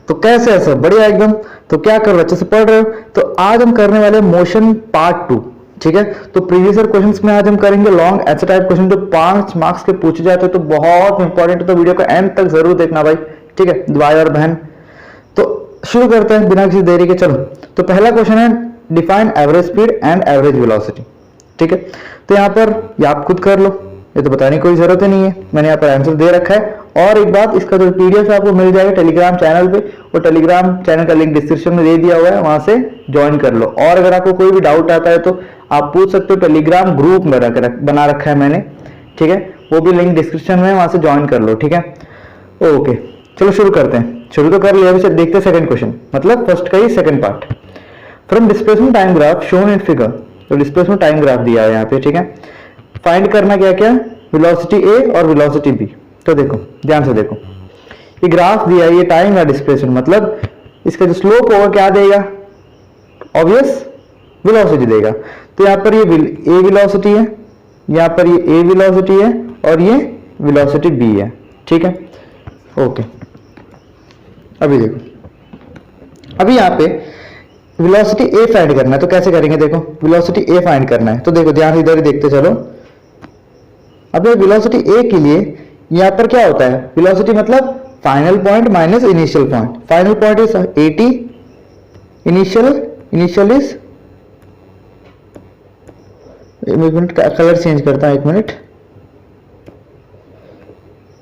तो कैसे ऐसा बढ़िया एकदम। तो क्या कर रहे हो, अच्छे से पढ़ रहे हो। तो आज हम करने वाले मोशन पार्ट 2, ठीक है। तो प्रीवियस ईयर क्वेश्चंस में आज हम करेंगे लॉन्ग ऐसे टाइप क्वेश्चन जो 5 मार्क्स के पूछे जाते हैं, तो बहुत इंपॉर्टेंट है, तो वीडियो को एंड तक जरूर देखना भाई, ठीक है भाई और बहन। तो शुरू करते हैं बिना किसी देरी के, चलो। तो पहला क्वेश्चन है define average speed and average velocity, ठीक है। तो यहाँ पर ये आप खुद कर लो, ये तो बताने की कोई जरूरत ही नहीं है, मैंने यहाँ पर आंसर दे रखा है। और एक बात, इसका जो पीडीएफ आपको मिल जाएगा टेलीग्राम चैनल पे, और टेलीग्राम चैनल का लिंक डिस्क्रिप्शन में दे दिया हुआ है, वहां से ज्वाइन कर लो। और अगर आपको कोई भी डाउट आता है तो आप पूछ सकते हो, टेलीग्राम ग्रुप में बना रखा है मैंने, ठीक है, वो भी लिंक डिस्क्रिप्शन में, वहां से ज्वाइन कर लो, ठीक है। ओके चलो शुरू करते हैं। शुरू तो कर लिया, अभी देखते हैं सेकंड क्वेश्चन, मतलब फर्स्ट का ही second part. From displacement time graph shown in figure, तो डिस्प्लेसमेंट टाइम ग्राफ दिया है यहाँ पे, ठीक है। फाइंड करना क्या क्या, वेलोसिटी ए और वेलोसिटी बी। तो देखो ध्यान से देखो, ये ग्राफ दिया है, ये टाइम या डिस्प्लेसमेंट, मतलब इसका जो स्लोप होगा क्या देगा, ऑब्वियस वेलोसिटी देगा। तो यहाँ पर ये ए वेलोसिटी है, यहाँ पर ये ए वेलोसिटी है, और ये वेलोसिटी बी है, ठीक है। ओके अभी देखो, अभी यहाँ पे वेलोसिटी ए फाइंड करना है, तो कैसे करेंगे, देखो वेलोसिटी ए फाइंड करना है, तो देखो ध्यान से इधर ही देखते चलो। अब वेलोसिटी ए के लिए यहाँ पर क्या होता है, वेलोसिटी मतलब final point minus initial point. Final point is 80, initial is, एक मिनट कलर चेंज करता है, एक मिनट,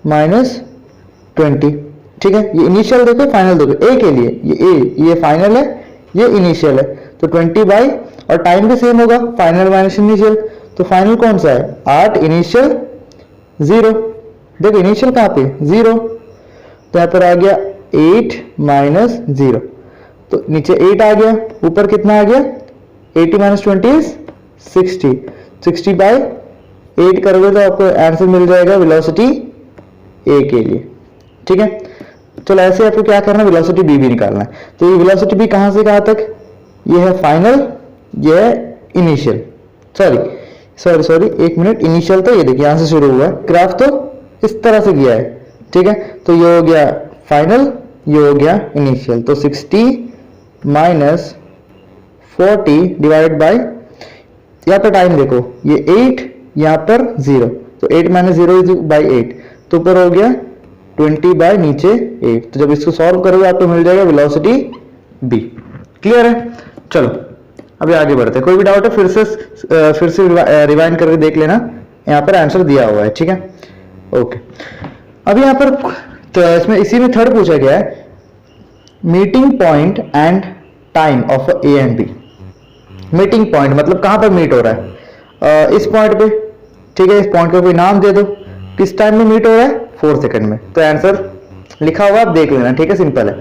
-20, ठीक है। ये इनिशियल देखो, फाइनल देखो, ए के लिए ये ए, ये फाइनल है, ये इनिशियल है, तो 20 बाई, और टाइम भी सेम होगा, फाइनल माइनस इनिशियल। तो फाइनल कौन सा है 8, इनिशियल 0, देखो इनिशियल कहाँ पे 0, तो यहाँ पर आ गया 8 माइनस 0, तो नीचे 8 आ गया, ऊपर कितना आ गया 80 माइनस 20 इज 60, 60 बाई 8 करोगे तो आपको आंसर मिल जाएगा वेलोसिटी ए के लिए, ठीक है। चलो ऐसे आपको क्या करना है, वेलोसिटी बी भी निकालना है। तो ये वेलोसिटी बी कहां से कहां तक, ये है फाइनल, ये है इनिशियल, सॉरी एक मिनट, इनिशियल तो ये देखिए यहां से शुरू हुआ है, ग्राफ तो इस तरह से गया है, ठीक है। तो ये हो गया फाइनल, ये हो गया इनिशियल, तो 60 माइनस 40 डिवाइडेड बाई, यहाँ पर टाइम देखो ये 8, यहाँ पर 0, तो 8 माइनस 0 इज बाई 8, तो ऊपर हो गया 20 बाय नीचे 8। तो जब इसको सॉल्व करोगे आपको मिल जाएगा वेलोसिटी बी। क्लियर है, चलो अभी आगे बढ़ते हैं। कोई भी डाउट है फिर से रिवाइंड करके देख लेना, यहाँ पर आंसर दिया हुआ है, ठीक है। ओके अभी यहाँ पर तो इसमें इसी में थर्ड पूछा गया है, meeting point and time of A and B. Meeting point मतलब कहां पर मीट हो रहा है, इस पॉइंट पे, ठीक है। इस पॉइंट का कोई नाम दे दो, किस टाइम में मीट हो रहा है 4 सेकंड में, तो आंसर लिखा हुआ आप देख लेना, ठीक है, सिंपल है।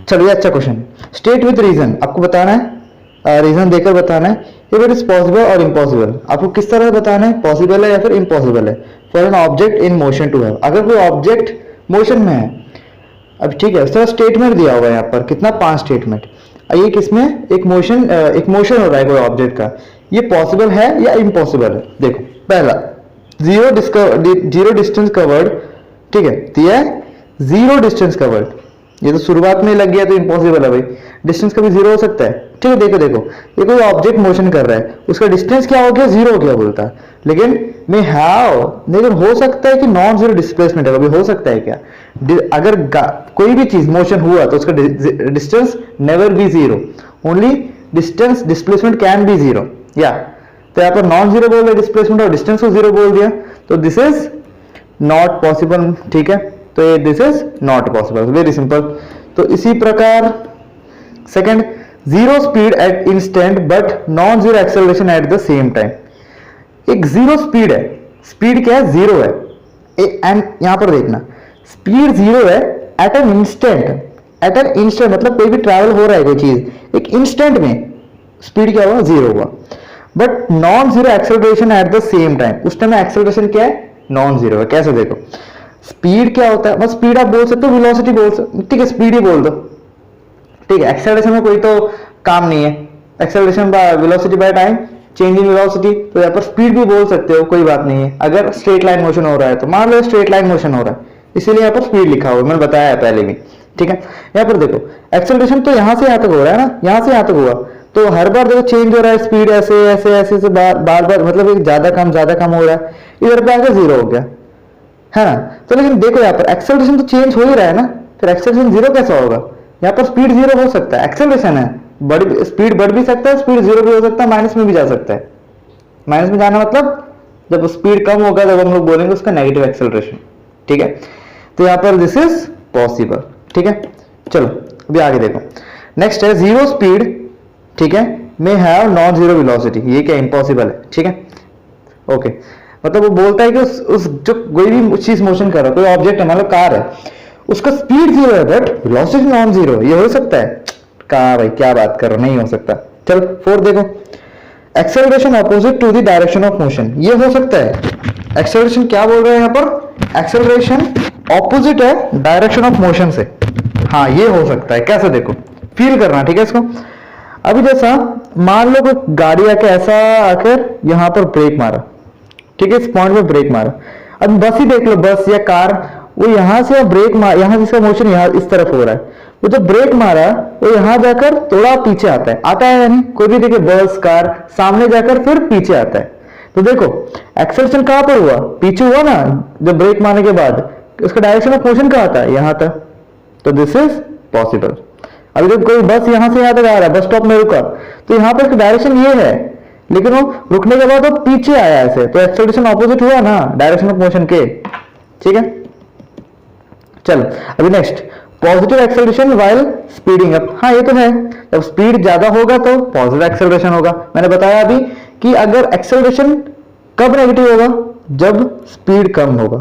चलो ये अच्छा क्वेश्चन, स्टेट विद रीजन, आपको बताना है, रीजन देकर बताना है इफ इट इज पॉसिबल और इम्पॉसिबल। आपको किस तरह बताना है, पॉसिबल है या फिर इम्पॉसिबल है, for an object in motion to have, अगर कोई ऑब्जेक्ट मोशन में है। अब ठीक है, सर स्टेटमेंट दिया हुआ है यहाँ पर, कितना 5 स्टेटमेंट, ये किसमें एक मोशन हो रहा है कोई ऑब्जेक्ट का, ये पॉसिबल है या इम्पॉसिबल है। देखो पहला जीरो डिस्टेंस कवर्ड, ठीक है, दिया है 0 डिस्टेंस कवर्ड, ये तो शुरुआत में लग गया तो इम्पॉसिबल है भाई, डिस्टेंस कभी 0 हो सकता है, ठीक है। देखो देखो ये कोई ऑब्जेक्ट मोशन कर रहा है, उसका डिस्टेंस क्या हो गया 0 हो गया बोलता है, लेकिन लेकिन हो सकता है कि नॉन जीरो डिस्प्लेसमेंट है, कभी हो सकता है क्या, अगर कोई भी चीज मोशन हुआ तो उसका distance never be 0, only distance displacement can be 0, या तो यहाँ पर नॉन जीरो बोल दिया डिस्प्लेसमेंट और डिस्टेंस को 0 बोल दिया, तो दिस इज नॉट पॉसिबल, ठीक है। तो ये this is not possible, very simple. तो इसी प्रकार second, zero speed at instant but non zero acceleration at the same time. एक जीरो स्पीड है, स्पीड क्या है 0 है, एंड यहां पर देखना स्पीड 0 है एट एन इंस्टेंट मतलब कोई भी ट्रैवल हो रहा है कोई चीज एक इंस्टेंट में, स्पीड क्या हुआ 0 हुआ, but non zero acceleration at the same time, उस टाइम एक्सेलरेशन क्या है नॉन जीरो है। कैसे देखो, स्पीड क्या होता है, बस स्पीड आप बोल सकते हो, वेलोसिटी बोल सकते, ठीक है, स्पीड ही बोल दो, ठीक है। एक्सेलरेशन में कोई तो काम नहीं है, acceleration by velocity by time, change in velocity, तो यहाँ पर स्पीड भी बोल सकते हो, कोई बात नहीं है। अगर स्ट्रेट लाइन मोशन हो रहा है तो मान लो स्ट्रेट लाइन मोशन हो रहा है, इसीलिए यहाँ पर स्पीड लिखा हुआ, मैंने बताया है पहले भी, ठीक है। यहाँ पर देखो एक्सेलरेशन तो यहाँ से यहाँ तक हो रहा है ना, यहाँ से यहाँ तक हुआ, तो हर बार देखो चेंज हो रहा है स्पीड, ऐसे ऐसे ऐसे ऐसे बार बार मतलब एक ज्यादा कम हो रहा है, इधर पे आके जीरो हो गया है ना। तो लेकिन देखो यहाँ पर एक्सेलरेशन तो चेंज हो ही रहा है ना, फिर एक्सेलरेशन जीरो कैसा होगा? यहाँ पर स्पीड जीरो हो सकता है, एक्सेलरेशन है, बड़ी स्पीड बढ़ भी सकता है, स्पीड जीरो भी हो सकता है, माइनस में भी जा सकता है। माइनस में जाना मतलब जब स्पीड कम होगा तब हम लोग बोलेंगे उसका नेगेटिव एक्सेलरेशन, ठीक है। तो यहाँ पर दिस इज पॉसिबल, ठीक है। चलो अभी आगे देखो, नेक्स्ट है जीरो स्पीड, ठीक है, may have non zero velocity. ये क्या इम्पॉसिबल है, ठीक है, ओके। मतलब वो बोलता है कि उस जो कोई भी चीज मोशन कर रहा है, कोई ऑब्जेक्ट है, मतलब कार है, उसका स्पीड जीरो है बट वेलोसिटी नॉन जीरो, ये हो सकता है? कहाँ भाई, क्या बात कर रहे हो, नहीं हो सकता। चलो फोर्थ देखो, acceleration opposite to the direction of motion, ये हो सकता है। एक्सेलरेशन क्या बोल रहे हैं यहाँ पर? एक्सेलरेशन ऑपोजिट है डायरेक्शन ऑफ मोशन से, हाँ ये हो सकता है। कैसे? देखो फील करना, ठीक है इसको। अभी जैसा मान लो कोई गाड़ी आके ऐसा आकर यहाँ पर ब्रेक मारा, ठीक है, इस पॉइंट पे ब्रेक मारा। अब बस ही देख लो, बस या कार, वो यहां से ब्रेक मार, यहां से इसका मोशन यहाँ इस तरफ हो रहा है, वो जब ब्रेक मारा वो यहां जाकर थोड़ा पीछे आता है यानी कोई भी देखे बस कार सामने जाकर फिर पीछे आता है। तो देखो एक्सेलरेशन कहां पर हुआ? पीछे हुआ ना, जब ब्रेक मारने के बाद उसका डायरेक्शन ऑफ मोशन कहां था? यहां था। तो दिस इज पॉसिबल। अभी जब कोई बस यहां से यहां तक आ रहा है, बस स्टॉप में रुका, तो यहां पर डायरेक्शन ये है, लेकिन वो रुकने के बाद वो पीछे आया ऐसे, तो एक्सेलरेशन ऑपोजिट हुआ ना डायरेक्शन ऑफ मोशन के, ठीक है। चलो अभी next, positive acceleration while speeding up. हाँ ये तो है, जब स्पीड ज्यादा होगा तो पॉजिटिव एक्सेलरेशन होगा। मैंने बताया अभी कि अगर एक्सेलरेशन कब नेगेटिव होगा? जब स्पीड कम होगा,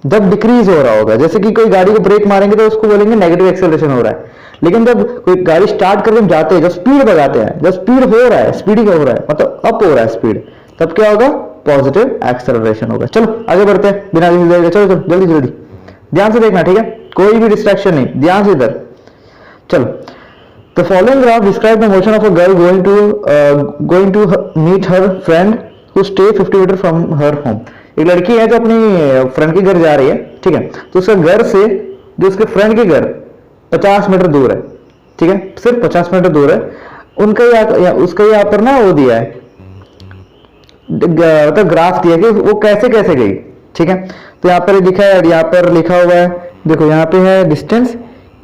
जब डिक्रीज हो रहा होगा। जैसे कि कोई गाड़ी को ब्रेक मारेंगे तो उसको बोलेंगे नेगेटिव एक्सेलरेशन हो रहा है, लेकिन जब कोई गाड़ी स्टार्ट करके हम जाते हैं, जब स्पीड बढ़ाते हैं, जब स्पीड हो रहा है, स्पीडिंग हो रहा है, मतलब अप हो रहा है स्पीड, तब क्या होगा? पॉजिटिव एक्सेलरेशन होगा। चलो आगे बढ़ते हैं बिना देरी के, चलो चलो जल्दी जल्दी ध्यान से देखना, ठीक है, कोई भी डिस्ट्रैक्शन नहीं, ध्यान से इधर। चलो, the following graph describe the motion of a girl going to meet her friend who stay 50 metre from her home. एक लड़की है जो अपनी फ्रेंड के घर जा रही है, ठीक है, तो उसका घर से जो उसके फ्रेंड के घर 50 मीटर दूर है, ठीक है, सिर्फ 50 मीटर दूर है। उनका उसका यहाँ पर ना वो दिया है, मतलब ग्राफ दिया कि वो कैसे कैसे गई, ठीक है। तो यहाँ पर लिखा है, यहाँ पर लिखा हुआ है, देखो यहाँ पे है डिस्टेंस,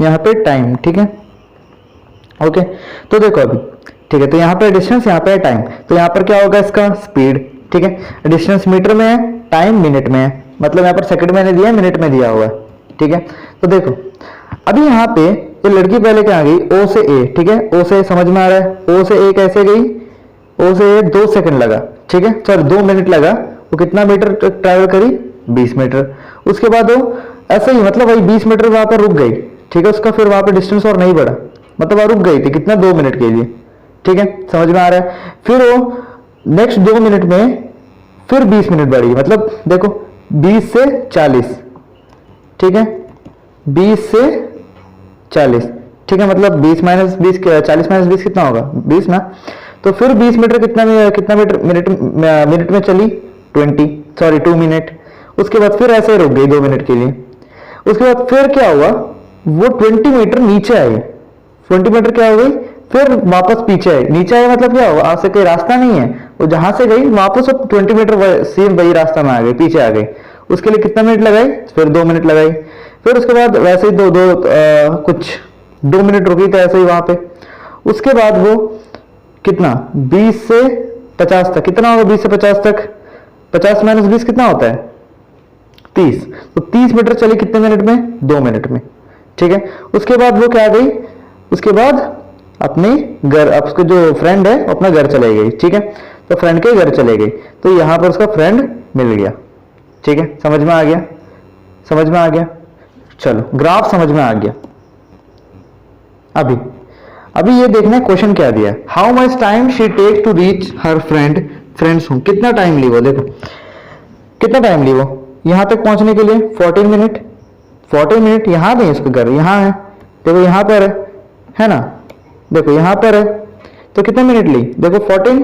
यहाँ पे टाइम, ठीक है, ओके। तो देखो अभी, ठीक है, तो यहाँ पे डिस्टेंस, यहाँ पे टाइम, तो यहाँ पर क्या होगा? इसका स्पीड, ठीक है, डिस्टेंस मीटर में है, टाइम मिनट में है, मतलब यहाँ पर सेकंड में नहीं दिया, मिनट में दिया हुआ है, ठीक है। तो देखो अभी यहाँ पे ये लड़की पहले क्या आ गई? ओ से ए, ठीक है, ओ से समझ में आ रहा है, ओ से ए कैसे गई? ओ से ए 2 सेकंड लगा, ठीक है, सॉरी 2 मिनट लगा। वो कितना मीटर ट्रैवल करी? 20 मीटर। उसके बाद वो ऐसे ही, मतलब वही 20 मीटर वहां पर रुक गई, ठीक है, उसका फिर वहां पर डिस्टेंस और नहीं बढ़ा, मतलब वहां रुक गई थी कितना? 2 मिनट के लिए, ठीक है, समझ में आ रहा है। फिर वो नेक्स्ट 2 मिनट में फिर 20 मिनट बढ़ी, मतलब देखो 20 से 40, ठीक है, 20 से 40, ठीक है, मतलब 20 माइनस 20, 40 माइनस 20 कितना होगा? 20 ना। तो फिर 20 मीटर कितना मीटर मिनट में चली? 2 मिनट। उसके बाद फिर ऐसे रुक गई 2 मिनट के लिए। उसके बाद फिर क्या हुआ? वो 20 मीटर नीचे आई, 20 मीटर क्या हो गई? फिर वापस पीछे आई। नीचे आई मतलब क्या हुआ? आज से कोई रास्ता नहीं है, वो जहां से गई वापस 20 मीटर सेम वही रास्ता में आ गई, पीछे आ गई। उसके लिए कितना मिनट लगाई? फिर 2 मिनट लगाई। फिर उसके बाद वैसे ही कुछ 2 मिनट रुकी तो ऐसे ही वहां पे। उसके बाद वो कितना? 20 से 50 तक कितना होगा? 20 से 50 तक 50 माइनस 20 कितना होता है? 30। तो 30 मीटर चली कितने मिनट में? 2 मिनट में, ठीक है। उसके बाद वो क्या गई? उसके बाद अपने घर, उसके जो फ्रेंड है अपना घर चले गई, ठीक है। तो फ्रेंड के घर चले गई, तो यहां पर उसका फ्रेंड मिल गया, ठीक है, समझ में आ गया? समझ में आ गया? चलो ग्राफ समझ में आ गया। अभी ये देखना है क्वेश्चन क्या दिया है। How much time she take to reach her friends home. कितना टाइम ली वो? देखो कितना टाइम ली वो यहां तक पहुंचने के लिए? 14 मिनट। 14 मिनट यहां नहीं, उसका घर यहां है, देखो यहां पर है ना, देखो यहां पर है, तो कितने मिनट ली? देखो 14,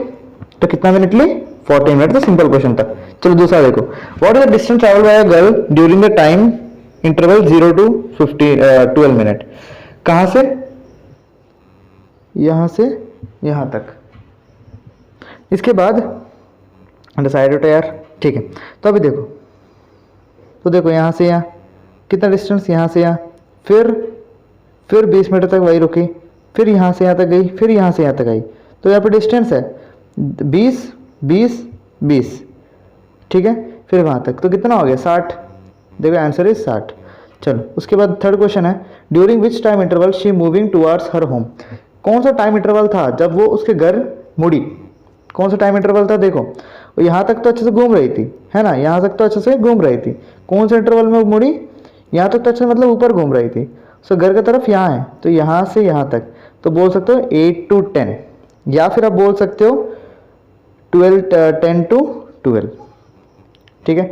तो कितना मिनट ली? 14 मिनट। तो सिंपल क्वेश्चन था। चलो दूसरा देखो, what is the distance travel by a girl during the time interval 0 to 12 minute. कहाँ से, यहाँ से यहाँ तक। इसके बाद डिसाइड होता है यार, ठीक है। तो अभी देखो, तो देखो यहाँ से यहाँ कितना डिस्टेंस, यहाँ से यहाँ, फिर 20 मीटर तक वही रुकी, फिर यहाँ से यहाँ तक गई, फिर यहाँ से यहाँ तक आई। तो यहाँ पे डिस्टेंस है 20 20 20, ठीक है। फिर वहाँ तक तो कितना हो गया 60। देखो आंसर इज 60। चलो उसके बाद थर्ड क्वेश्चन है, during which time interval she moving towards her home. कौन सा टाइम इंटरवल था जब वो उसके घर मुड़ी, कौन सा टाइम इंटरवल था। देखो यहाँ तक तो अच्छे से घूम रही थी, है ना, यहाँ तक तो अच्छे से घूम रही थी। कौन से इंटरवल में वो मुड़ी, यहाँ तक तो अच्छे से मतलब ऊपर घूम रही थी। सो घर की तरफ यहाँ है, तो यहाँ से यहाँ तक, तो बोल सकते हो 8 to 10, या फिर आप बोल सकते हो 10 to 12, ठीक है।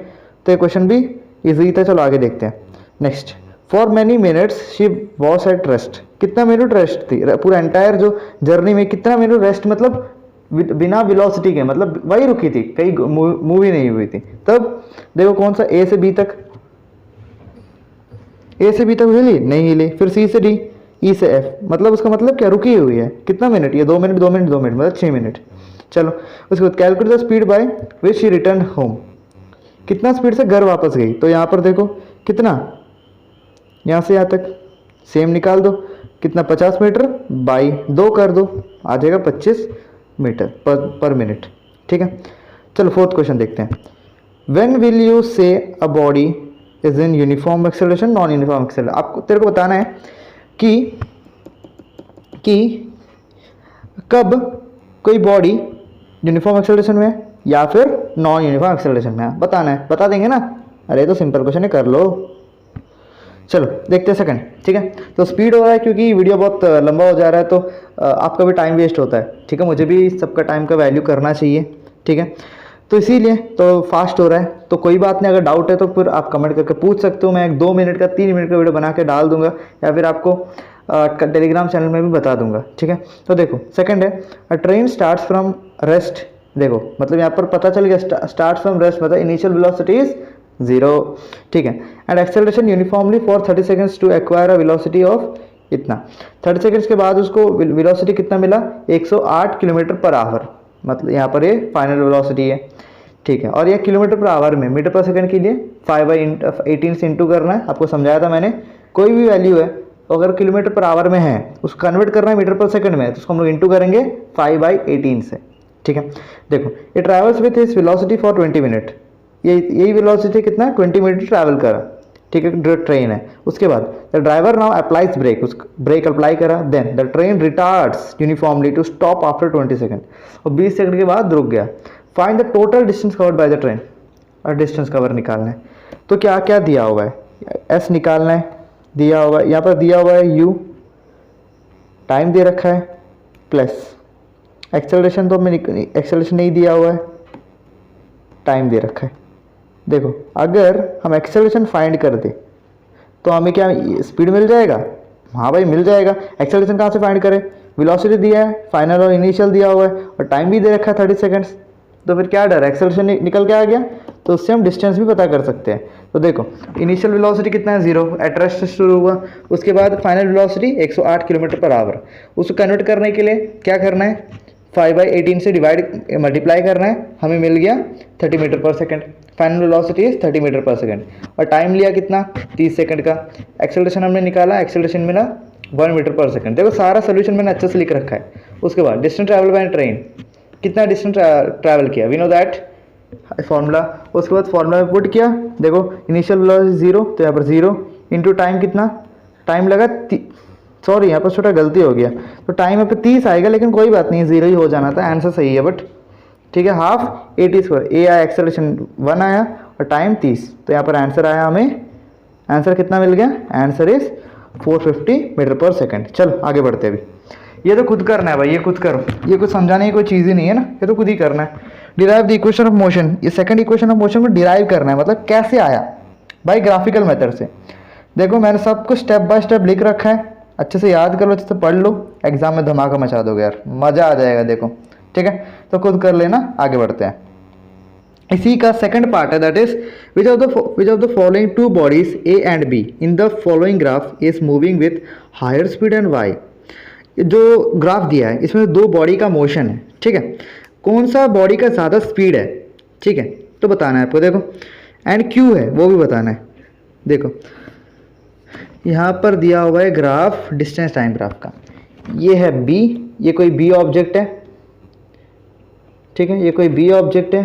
तो ये क्वेश्चन भी इजी था। चलो आगे देखते हैं। Next, for many minutes she was at rest. कितना मिनट रेस्ट थी, पूरा एंटायर जो जर्नी में कितना मिनट रेस्ट, मतलब बिना वेलोसिटी के, मतलब वही रुकी थी, कहीं मूवी नहीं हुई थी। तब देखो कौन सा, ए से बी तक, ए से बी तक हिली नहीं हिली, फिर सी से डी, ई से एफ, मतलब उसका मतलब क्या, रुकी हुई है। कितना मिनट, ये 2 मिनट 2 मिनट 2 मिनट, मतलब 6 मिनट। चलो उसके बाद calculate the speed by which she return home. कितना स्पीड से घर वापस गई। तो यहाँ पर देखो कितना, यहाँ से यहाँ तक सेम निकाल दो, कितना 50 मीटर बाई 2 कर दो, आ जाएगा 25 मीटर पर मिनट, ठीक है। चलो फोर्थ क्वेश्चन देखते हैं। व्हेन विल यू से a body is in uniform acceleration non uniform acceleration. आपको तेरे को बताना है कि कब कोई बॉडी यूनिफॉर्म एक्सेलरेशन में है या फिर नॉन यूनिफॉर्म एक्सेलरेशन में है, बताना है। बता देंगे ना, अरे तो सिंपल क्वेश्चन है, कर लो। चलो देखते हैं सेकंड, ठीक है। तो स्पीड हो रहा है क्योंकि वीडियो बहुत लंबा हो जा रहा है, तो आपका भी टाइम वेस्ट होता है, ठीक है। मुझे भी सबका टाइम का वैल्यू करना चाहिए, ठीक है। तो इसीलिए तो फास्ट हो रहा है। तो कोई बात नहीं, अगर डाउट है तो फिर आप कमेंट करके पूछ सकते हो। मैं 2 मिनट का 3 मिनट का वीडियो बना के डाल दूंगा, या फिर आपको टेलीग्राम चैनल में भी बता दूंगा, ठीक है। तो देखो सेकंड है, a train starts from rest. देखो मतलब यहाँ पर पता चल गया, स्टार्ट फ्रॉम रेस्ट मतलब इनिशियल वेलोसिटी इज 0, ठीक है। And acceleration uniformly for 30 seconds to acquire a velocity of इतना। 30 सेकंड्स के बाद उसको वेलोसिटी कितना मिला, 108 किलोमीटर पर आवर, मतलब यहाँ पर ये फाइनल वेलोसिटी है, ठीक है। और ये किलोमीटर पर आवर में, मीटर पर सेकंड के लिए 5/18 से इंटू करना है। आपको समझाया था मैंने, कोई भी वैल्यू है अगर किलोमीटर पर आवर में है उसको कन्वर्ट करना है मीटर पर सेकंड में, तो उसको हम लोग इंटू करेंगे 5/18 से, ठीक है। देखो ये travels with his velocity for 20 minute, यही वेलोसिटी कितना 20 मिनट ट्रैवल करा, ठीक है, जो ट्रेन है। उसके बाद the driver now applies brake, उस ब्रेक अप्लाई करा, then the train retards uniformly to stop after 20 second, और 20 सेकंड के बाद रुक गया। Find the total distance covered by the train, और डिस्टेंस कवर निकालना है। तो क्या क्या दिया हुआ है, एस निकालना है, दिया हुआ है यहाँ पर, दिया हुआ है यू, टाइम दे रखा है, प्लस एक्सेलरेशन, तो हमें एक्सेलरेशन नहीं दिया हुआ है, टाइम दे रखा है। देखो अगर हम एक्सेलरेशन फाइंड कर दे तो हमें क्या स्पीड मिल जाएगा, हाँ भाई मिल जाएगा। एक्सेलरेशन कहाँ से फाइंड करें, वेलोसिटी दिया है, फाइनल और इनिशियल दिया हुआ है, और टाइम भी दे रखा है 30 सेकंड्स। तो फिर क्या डर है, एक्सेलरेशन निकल के आ गया, तो उससे हम डिस्टेंस भी पता कर सकते हैं। तो देखो इनिशियल वेलोसिटी कितना है 0, एट रेस्ट से शुरू हुआ, उसके बाद final velocity 108 kilometre per hour. उसको कन्वर्ट करने के लिए क्या करना है, 5/18 से डिवाइड मल्टीप्लाई करना है, हमें मिल गया 30 metre per second. Final velocity is 30 metre per second, और टाइम लिया कितना 30 सेकंड का। एक्सेलरेशन हमने निकाला, एक्सेलरेशन मिला 1 मीटर पर सेकंड। देखो सारा सोल्यूशन मैंने अच्छे से लिख रखा है। उसके बाद डिस्टेंस ट्रैवल बाय ट्रेन, कितना डिस्टेंस ट्रैवल किया, वी नो दैट फॉर्मूला। उसके बाद फॉर्मूला में पुट किया, देखो इनिशियल वेलोसिटी 0, तो यहाँ पर 0 इंटू टाइम, कितना टाइम लगा, सॉरी यहाँ पर छोटा गलती हो गया, तो टाइम यहाँ पे 30 आएगा, लेकिन कोई बात नहीं, 0 ही हो जाना था, आंसर सही है बट, ठीक है। हाफ 80², ए आया, एक्सेलरेशन 1 आया, और टाइम 30, तो यहाँ पर आंसर आया, हमें आंसर कितना मिल गया, answer is 450 metre per second. चलो आगे बढ़ते हैं। अभी ये तो खुद करना है भाई, ये खुद करो, ये कुछ समझाने की कोई चीज़ ही नहीं है ना, ये तो खुद ही करना है। Derive the equation of motion, ये सेकंड इक्वेशन ऑफ मोशन को डिराइव करना है, मतलब कैसे आया भाई, ग्राफिकल मेथड से। देखो मैंने सब कुछ स्टेप बाय स्टेप लिख रखा है, अच्छे से याद कर लो, अच्छे से पढ़ लो, एग्जाम में धमाका मचा दोगे यार, मज़ा आ जाएगा। देखो ठीक है, तो खुद कर लेना, आगे बढ़ते हैं। इसी का सेकंड पार्ट है, that is which of the following two bodies A and B in the following graph is moving with higher speed and why. जो ग्राफ दिया है इसमें दो बॉडी का मोशन है, ठीक है, कौन सा बॉडी का ज़्यादा स्पीड है, ठीक है, तो बताना है आपको। देखो एंड क्यू है वो भी बताना है। देखो यहाँ पर दिया हुआ है ग्राफ डिस्टेंस टाइम ग्राफ का, ये है बी, ये कोई बी ऑब्जेक्ट है, ठीक है, ये कोई बी ऑब्जेक्ट है,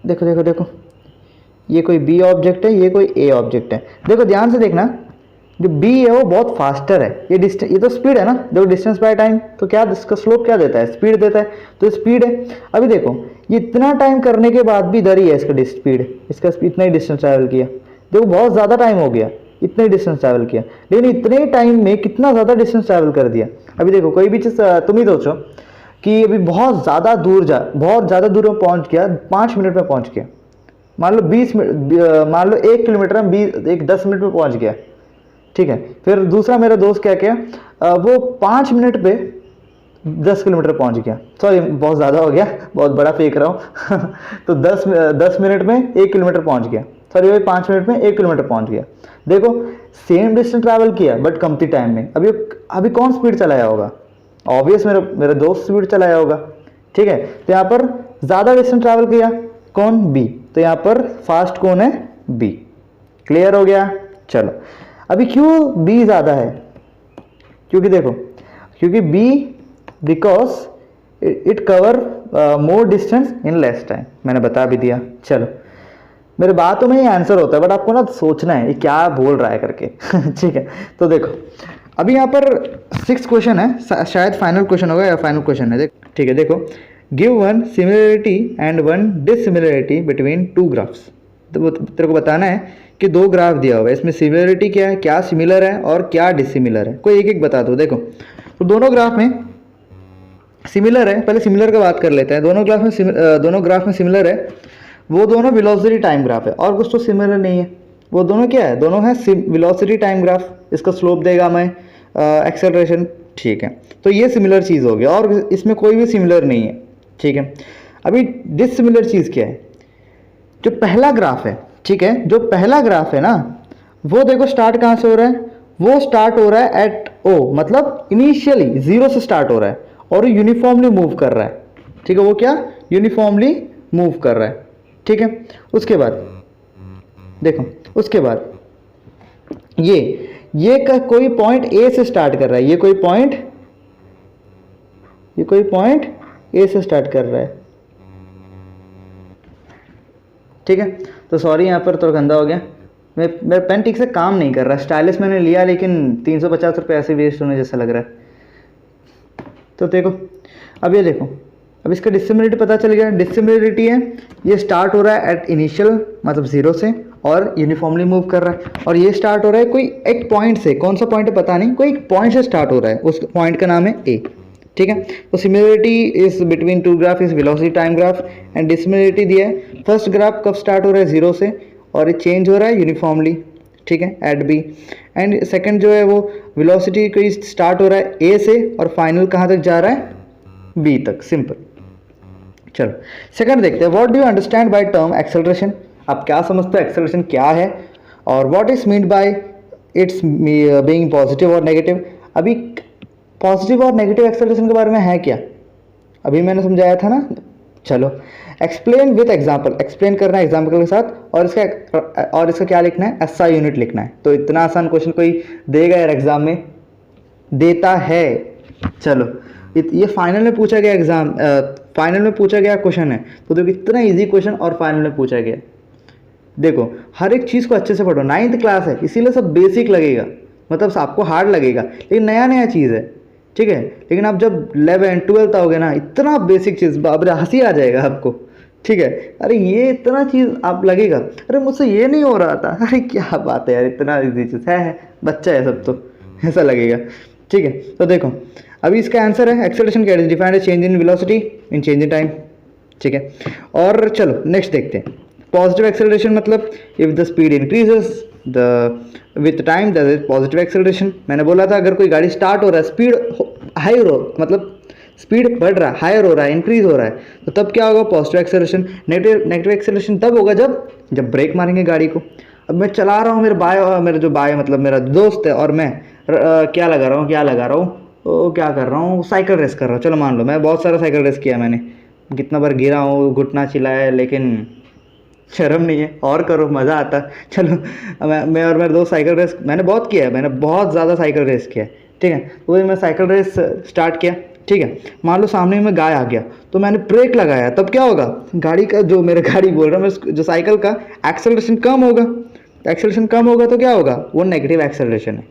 देखो देखो देखो, ये कोई बी ऑब्जेक्ट है, ये कोई ए ऑब्जेक्ट है। देखो ध्यान से देखना, जो बी है वो बहुत फास्टर है, ये डिस्टेंस, ये तो स्पीड है ना, देखो डिस्टेंस बाय टाइम, तो क्या इसका स्लोप क्या देता है, स्पीड देता है, तो स्पीड है। अभी देखो ये इतना टाइम करने के बाद भी इधर ही है इसका स्पीड, इसका इतना ही डिस्टेंस ट्रैवल किया, देखो बहुत ज़्यादा टाइम हो गया, इतना ही डिस्टेंस ट्रैवल किया, लेकिन इतने ही टाइम में कितना ज़्यादा डिस्टेंस ट्रैवल कर दिया। अभी देखो कोई भी चीज़ तुम ही सोचो कि अभी बहुत ज़्यादा दूर में पहुँच गया, 5 मिनट में पहुँच गया, मान लो 20 मिनट, मान लो 1 किलोमीटर में 10 मिनट में पहुँच गया, ठीक है। फिर दूसरा मेरा दोस्त क्या किया, वो 5 मिनट पे 10 किलोमीटर पहुंच गया, सॉरी बहुत ज़्यादा हो गया, बहुत बड़ा फेंक रहा हूँ तो 10 मिनट में 1 किलोमीटर पहुंच गया, सॉरी वही 5 मिनट में 1 किलोमीटर पहुंच गया। देखो सेम डिस्टेंस ट्रैवल किया बट कमती टाइम में। अभी कौन स्पीड चलाया होगा, ऑब्वियस मेरा दोस्त स्पीड चलाया होगा, ठीक है। तो यहाँ पर ज़्यादा डिस्टेंस ट्रैवल किया कौन, बी, तो यहाँ पर फास्ट कौन है, बी। क्लियर हो गया। चलो अभी क्यों बी ज़्यादा है, क्योंकि देखो, क्योंकि B because it cover more distance in less time, मैंने बता भी दिया। चलो मेरे बातों में ही आंसर होता है बट आपको ना सोचना है ये क्या बोल रहा है करके ठीक है। तो देखो अभी यहाँ पर 6 क्वेश्चन है, शायद फाइनल क्वेश्चन होगा या फाइनल क्वेश्चन है, ठीक है। देखो give one similarity and one dissimilarity between two graphs, तो तेरे को बताना है कि दो ग्राफ दिया हुआ है, इसमें सिमिलरिटी क्या है, क्या सिमिलर है और क्या डिसिमिलर है, कोई एक एक बता दो। देखो तो दोनों ग्राफ में सिमिलर है, पहले सिमिलर का बात कर लेते हैं। दोनों ग्राफ में सिमिलर है, वो दोनों वेलोसिटी टाइम ग्राफ है, और कुछ तो सिमिलर नहीं है। वो दोनों क्या है, दोनों है वेलोसिटी टाइम ग्राफ, इसका स्लोप देगा मैं एक्सेलरेशन, ठीक है। तो ये सिमिलर चीज़ हो गया और इसमें कोई भी सिमिलर नहीं है, ठीक है। अभी डिससिमिलर चीज़ क्या है, जो पहला ग्राफ है, ठीक है, जो पहला ग्राफ है ना, वो देखो स्टार्ट कहाँ से हो रहा है, वो स्टार्ट हो रहा है एट ओ, मतलब इनिशियली 0 से स्टार्ट हो रहा है और यूनिफॉर्मली मूव कर रहा है, ठीक है। वो क्या, यूनिफॉर्मली मूव कर रहा है, ठीक है। उसके बाद देखो, उसके बाद ये का कोई पॉइंट ए से स्टार्ट कर रहा है, ये कोई पॉइंट ए से स्टार्ट कर रहा है, ठीक है। तो सॉरी यहाँ पर थोड़ा गंदा हो गया, मेरा पेन ठीक से काम नहीं कर रहा, स्टाइलिस मैंने लिया लेकिन 350 रुपये ऐसे वेस्ट होने जैसा लग रहा है। तो देखो अब ये देखो, अब इसका डिससिमिलरिटी पता चल गया। डिससिमिलरिटी है, ये स्टार्ट हो रहा है एट इनिशियल मतलब 0 से और यूनिफॉर्मली मूव कर रहा है, और ये स्टार्ट हो रहा है कोई एक पॉइंट से, कौन सा पॉइंट है पता नहीं, कोई एक पॉइंट से स्टार्ट हो रहा है, उस पॉइंट का नाम है ए, ठीक है। तो similarity is between two graph is velocity time graph, and dissimilarity दिया है फर्स्ट ग्राफ कब स्टार्ट हो रहा है 0 से और ये चेंज हो रहा है यूनिफॉर्मली, ठीक है, एट बी। एंड सेकंड जो है वो वेलोसिटी कोई स्टार्ट हो रहा है ए से और फाइनल कहाँ तक जा रहा है, बी तक, सिंपल। चलो सेकंड देखते हैं, what do you understand by term acceleration, आप क्या समझते हो एक्सेलरेशन क्या है, और what is mean by it's being positive और नेगेटिव। अभी पॉजिटिव और नेगेटिव एक्सेलरेशन के बारे में है क्या, अभी मैंने समझाया था ना। चलो एक्सप्लेन विथ एग्जाम्पल, एक्सप्लेन करना है एग्जाम्पल के साथ, और इसका क्या लिखना है, एसआई यूनिट लिखना है। तो इतना आसान क्वेश्चन कोई देगा यार एग्जाम में, देता है। चलो ये फाइनल में पूछा गया फाइनल में पूछा गया क्वेश्चन है, तो देखो इतना इजी क्वेश्चन और फाइनल में पूछा गया। देखो हर एक चीज़ को अच्छे से पढ़ो, 9th क्लास है इसीलिए सब बेसिक लगेगा, मतलब आपको हार्ड लगेगा लेकिन नया चीज़ है, ठीक है। लेकिन आप जब 11th 12th आओगे ना, इतना बेसिक चीज़, बाप रे हंसी आ जाएगा आपको, ठीक है। अरे ये इतना चीज़ आप लगेगा, अरे मुझसे ये नहीं हो रहा था, अरे क्या बात है यार, इतना इजी चीज़ है, बच्चा है सब, तो ऐसा लगेगा, ठीक है। तो देखो अभी इसका आंसर है एक्सेलरेशन क्या, defined as change in velocity in change in time, ठीक है। और चलो नेक्स्ट देखते हैं, पॉजिटिव एक्सेलरेशन मतलब if the speed increases with time that is positive acceleration. मैंने बोला था अगर कोई गाड़ी स्टार्ट हो रहा है, स्पीड हाई हो मतलब स्पीड बढ़ रहा है, हायर हो रहा है, इंक्रीज हो रहा है, तो तब क्या होगा, पॉजिटिव एक्सेलरेशन। नेगेटिव एक्सेलरेशन तब होगा जब ब्रेक मारेंगे गाड़ी को। अब मैं चला रहा हूँ, मेरे जो बाय मतलब मेरा दोस्त है और मैं क्या लगा रहा हूँ तो क्या कर रहा हूँ, साइकिल रेस कर रहा हूँ। चलो मान लो मैं बहुत सारा साइकिल रेस किया मैंने, कितना बार गिरा हूँ, घुटना चिल्लाया, लेकिन शर्म नहीं है, और करो, मज़ा आता है। चलो मैं और मेरे दोस्त साइकिल रेस मैंने बहुत किया है, मैंने बहुत ज़्यादा साइकिल रेस किया है, ठीक है। वही मैं साइकिल रेस स्टार्ट किया, ठीक है। मान लो सामने में गाय आ गया, तो मैंने ब्रेक लगाया, तब क्या होगा, गाड़ी का जो मेरा गाड़ी बोल रहा है, जो साइकिल का एक्सेलरेशन कम होगा। एक्सेलरेशन कम होगा तो क्या होगा, वो नेगेटिव एक्सेलरेशन है,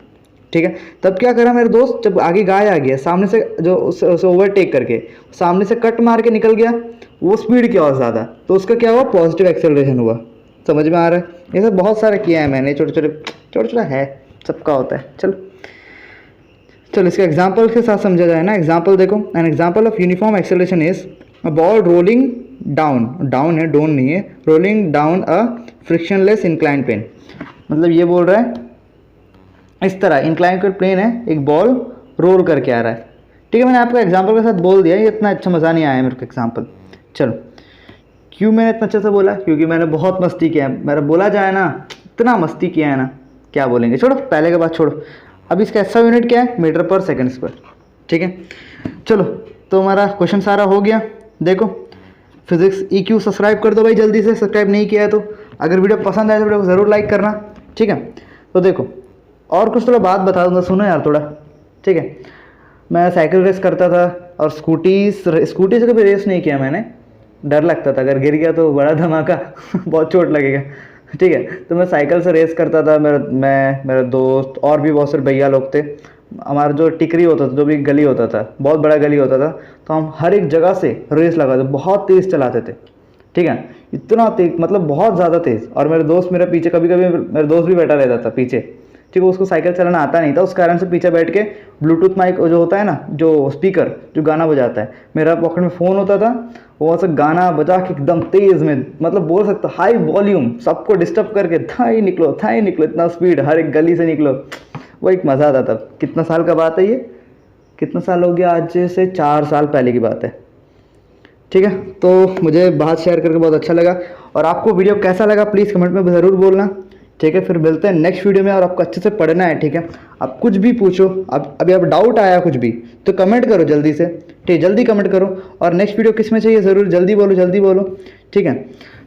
ठीक है। तब क्या करा मेरे दोस्त, जब आगे गाय आ गया, सामने से जो उसे ओवरटेक करके सामने से कट मार के निकल गया, वो स्पीड क्या और ज़्यादा, तो उसका क्या हुआ, पॉजिटिव एक्सेलरेशन हुआ। समझ में आ रहा है? ये सब बहुत सारा किया है मैंने, छोटे छोटे है, सबका होता है। चलो इसके एग्जाम्पल के साथ समझा जाए ना। एग्जाम्पल देखो, an example of uniform acceleration is a ball rolling down है, डोन नहीं है, rolling down a frictionless incline plane. मतलब ये बोल रहा है, इस तरह इंक्लाइन प्लेन है, एक बॉल रोल करके आ रहा है, ठीक है। मैंने आपको एग्जाम्पल के साथ बोल दिया, ये इतना अच्छा मज़ा नहीं आया मेरे को एग्जाम्पल। चलो क्यों मैंने इतना अच्छा से बोला, क्योंकि मैंने बहुत मस्ती किया है, मेरा बोला जाए ना, इतना मस्ती किया है ना, क्या बोलेंगे, छोड़ो पहले के बात छोड़ो। अब इसका ऐसा यूनिट क्या है, मीटर पर सेकंड स्क्वायर, ठीक है। चलो तो हमारा क्वेश्चन सारा हो गया। देखो फिजिक्स EQ सब्सक्राइब कर दो भाई जल्दी से, सब्सक्राइब नहीं किया है तो। अगर वीडियो पसंद आए तो वीडियो को ज़रूर लाइक करना, ठीक है। तो देखो और कुछ थोड़ा बात बता दूंगा, सुनो यार थोड़ा, ठीक है। मैं साइकिल रेस करता था, और स्कूटी से कभी रेस नहीं किया मैंने, डर लगता था, अगर गिर गया तो बड़ा धमाका बहुत चोट लगेगा, ठीक है। तो मैं साइकिल से रेस करता था, मेरा दोस्त और भी बहुत सारे भैया लोग थे। हमारा जो टिकरी होता था, जो भी गली होता था, बहुत बड़ा गली होता था, तो हम हर एक जगह से रेस लगाते, बहुत तेज़ चलाते थे, ठीक है। इतना तेज, मतलब बहुत ज़्यादा तेज़। और मेरे दोस्त मेरे पीछे, कभी कभी मेरा दोस्त भी बैठा रहता था पीछे, ठीक है। उसको साइकिल चलाना आता नहीं था, उस कारण से पीछे बैठ के ब्लूटूथ माइक जो होता है ना, जो स्पीकर जो गाना बजाता है, मेरा पॉकेट में फ़ोन होता था, वो ऐसा गाना बजा के एकदम तेज़ में, मतलब बोल सकता हाई वॉल्यूम, सबको डिस्टर्ब करके थाई निकलो, इतना स्पीड, हर एक गली से निकलो, वो एक मज़ा आता था। कितना साल का बात है ये, कितना साल हो गया, आज से 4 साल पहले की बात है, ठीक है। तो मुझे बात शेयर करके बहुत अच्छा लगा, और आपको वीडियो कैसा लगा प्लीज़ कमेंट में ज़रूर बोलना, ठीक है। फिर मिलते हैं नेक्स्ट वीडियो में, और आपको अच्छे से पढ़ना है, ठीक है। आप कुछ भी पूछो, अभी आप डाउट आया कुछ भी तो कमेंट करो जल्दी से, ठीक है, जल्दी कमेंट करो। और नेक्स्ट वीडियो किस में चाहिए ज़रूर जल्दी बोलो, ठीक है।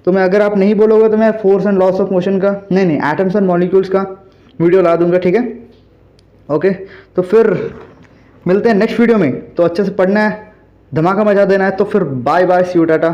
तो मैं, अगर आप नहीं बोलोगे तो मैं force and loss of motion का, नहीं एटम्स एंड मॉलिक्यूल्स का वीडियो ला दूंगा, ठीक है। ओके, तो फिर मिलते हैं नेक्स्ट वीडियो में। तो अच्छे से पढ़ना है, धमाका मचा देना है। तो फिर bye bye, see you, Tata.